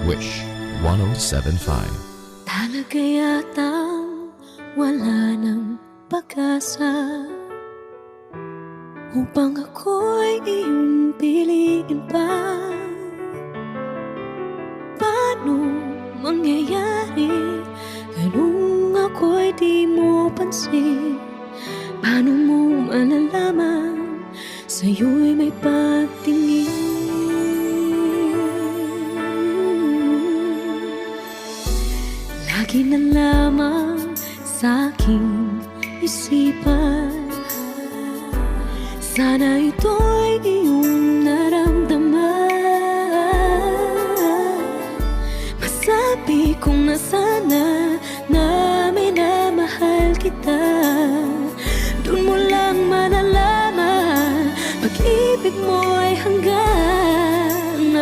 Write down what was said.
Wish 1075. Talaga yatang wala ng pag-asa upang ako'y iyong piliin pa. Paano mangyayari ganung ako'y di mo pansin? Paano mo malalaman sa'yo'y may pagtingin? Lagi na lamang sa'king isipan, sana ito'y iyong naramdaman. Masabi kung nasa